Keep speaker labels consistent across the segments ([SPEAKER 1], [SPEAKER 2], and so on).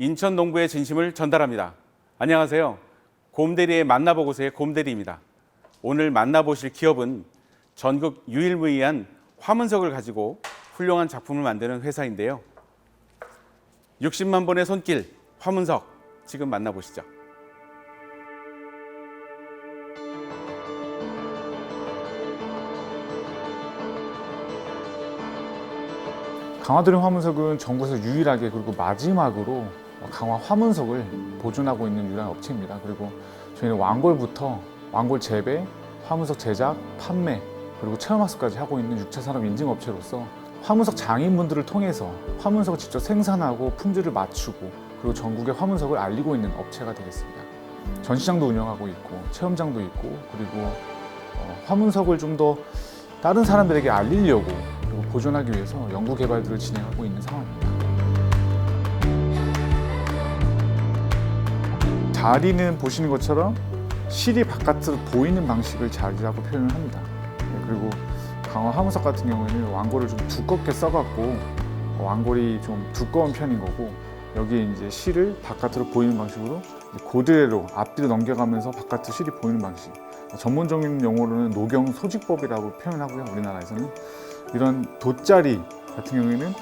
[SPEAKER 1] 인천 농부의 진심을 전달합니다. 안녕하세요. 곰대리의 만나보고서의 곰대리입니다. 오늘 만나보실 기업은 전국 유일무이한 화문석을 가지고 훌륭한 작품을 만드는 회사인데요. 60만 번의 손길, 화문석, 지금 만나보시죠.
[SPEAKER 2] 강화도령 화문석은 전국에서 유일하게 그리고 마지막으로 강화 화문석을 보존하고 있는 유일한 업체입니다. 그리고 저희는 완골부터 완골 재배, 화문석 제작, 판매, 그리고 체험학습까지 하고 있는 6차 산업 인증업체로서 화문석 장인분들을 통해서 화문석을 직접 생산하고 품질을 맞추고 그리고 전국의 화문석을 알리고 있는 업체가 되겠습니다. 전시장도 운영하고 있고 체험장도 있고 그리고 화문석을 좀 더 다른 사람들에게 알리려고 그리고 보존하기 위해서 연구 개발들을 진행하고 있는 상황입니다. 자리는 보시는 것처럼 실이 바깥으로 보이는 방식을 자리라고 표현을 합니다. 그리고 강화 화문석 같은 경우에는 완골을 좀 두껍게 써갖고 완골이 좀 두꺼운 편인 거고 여기에 이제 실을 바깥으로 보이는 방식으로 그대로 앞뒤로 넘겨가면서 바깥으로 실이 보이는 방식. 전문적인 용어로는 녹용 소직법이라고 표현하고요. 우리나라에서는 이런 돗자리 같은 경우에는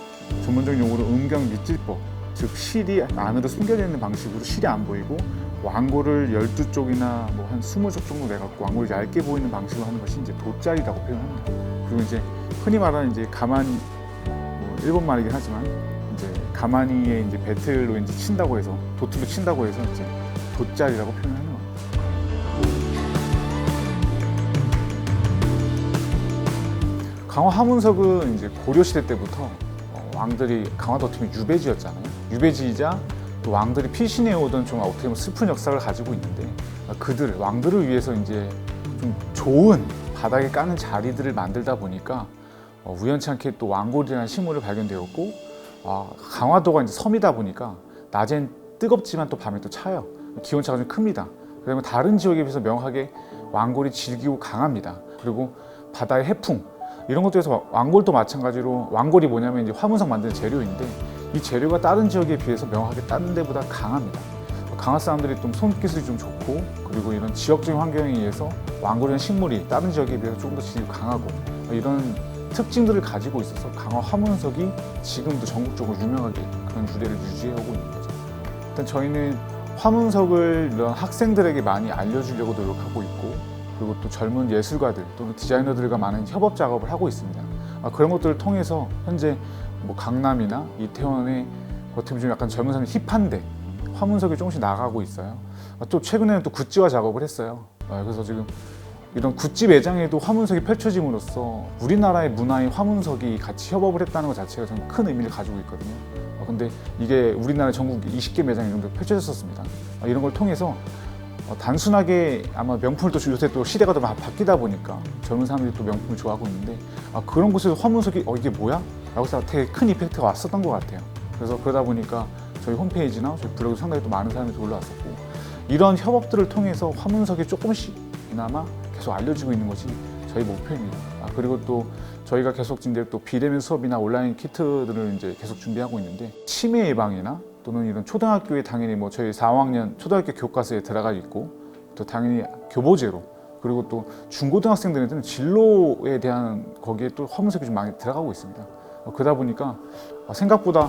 [SPEAKER 2] 전문적인 용어로 음경 밑질법, 즉 실이 안으로 숨겨져 있는 방식으로 실이 안 보이고 완골을 12쪽이나 뭐 한 20쪽 정도 내갖고 완골이 얇게 보이는 방식으로 하는 것이 이제 돗자리라고 표현합니다. 그리고 이제 흔히 말하는 이제 가마니, 뭐 일본 말이긴 하지만 이제 가마니에 이제 배틀로 이제 친다고 해서 도트로 친다고 해서 이제 돗자리라고 표현하는 겁니다. 강화 화문석은 이제 고려시대 때부터 왕들이 강화도 팀이 유배지였잖아요. 유배지이자 또 왕들이 피신해 오던 좀 어떻게 보면 슬픈 역사를 가지고 있는데 왕들을 위해서 이제 좀 좋은 바닥에 까는 자리들을 만들다 보니까 우연치 않게 또 완골이라는 식물을 발견되었고 강화도가 이제 섬이다 보니까 낮엔 뜨겁지만 또 밤에 또 차요. 기온차가 좀 큽니다. 그러면 다른 지역에 비해서 명확하게 완골이 질기고 강합니다. 그리고 바다의 해풍 이런 것들에서 완골도 마찬가지로 완골이 뭐냐면 이제 화문석 만드는 재료인데 이 재료가 다른 지역에 비해서 명확하게 다른 데보다 강합니다. 강화 사람들이 좀 손기술이 좀 좋고 그리고 이런 지역적인 환경에 의해서 완골이라는 식물이 다른 지역에 비해서 조금 더 질이 강하고 이런 특징들을 가지고 있어서 강화 화문석이 지금도 전국적으로 유명하게 그런 유래를 유지하고 있는 거죠. 일단 저희는 화문석을 이런 학생들에게 많이 알려주려고 노력하고 있고 그리고 또 젊은 예술가들 또는 디자이너들과 많은 협업 작업을 하고 있습니다. 그런 것들을 통해서 현재 뭐 강남이나 이태원에 어떻게 보면 약간 젊은 사람이 힙한데 화문석이 조금씩 나가고 있어요. 또 최근에는 또 굿즈화 작업을 했어요. 그래서 지금 이런 굿즈 매장에도 화문석이 펼쳐짐으로써 우리나라의 문화인 화문석이 같이 협업을 했다는 것 자체가 저는 큰 의미를 가지고 있거든요. 근데 이게 우리나라 전국 20개 매장 정도 펼쳐졌었습니다. 이런 걸 통해서 단순하게 아마 명품을 또 요새 또 시대가 더 바뀌다 보니까 젊은 사람들이 또 명품을 좋아하고 있는데 그런 곳에서 화문석이 이게 뭐야? 라고 해서 되게 큰 이펙트가 왔었던 것 같아요. 그래서 그러다 보니까 저희 홈페이지나 저희 블로그 상당히 또 많은 사람들이 올라왔었고 이런 협업들을 통해서 화문석이 조금씩이나마 계속 알려지고 있는 것이 저희 목표입니다. 그리고 또 저희가 계속 이제 또 비대면 수업이나 온라인 키트들을 이제 계속 준비하고 있는데 치매 예방이나 또는 이런 초등학교에 당연히 뭐 저희 4학년 초등학교 교과서에 들어가 있고 또 당연히 교보제로 그리고 또 중고등학생들한테는 진로에 대한 거기에 또 화문석이 좀 많이 들어가고 있습니다. 그러다 보니까 생각보다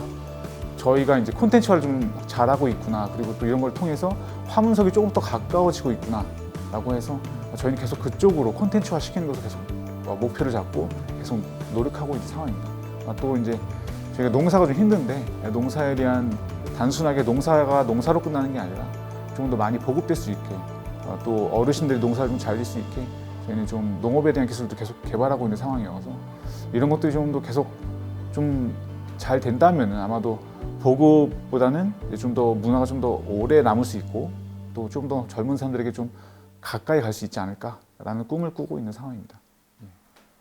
[SPEAKER 2] 저희가 이제 콘텐츠화를 좀 잘하고 있구나 그리고 또 이런 걸 통해서 화문석이 조금 더 가까워지고 있구나 라고 해서 저희는 계속 그쪽으로 콘텐츠화 시키는 것을 계속 목표를 잡고 계속 노력하고 있는 상황입니다. 또 이제 저희가 농사가 좀 힘든데 농사에 대한 단순하게 농사가 농사로 끝나는 게 아니라 좀 더 많이 보급될 수 있게 또 어르신들이 농사를 좀 잘 질 수 있게 저희는 좀 농업에 대한 기술도 계속 개발하고 있는 상황이어서 이런 것들이 좀 더 계속 좀 잘 된다면 아마도 보급보다는 좀 더 문화가 좀 더 오래 남을 수 있고 또 좀 더 젊은 사람들에게 좀 가까이 갈 수 있지 않을까라는 꿈을 꾸고 있는 상황입니다.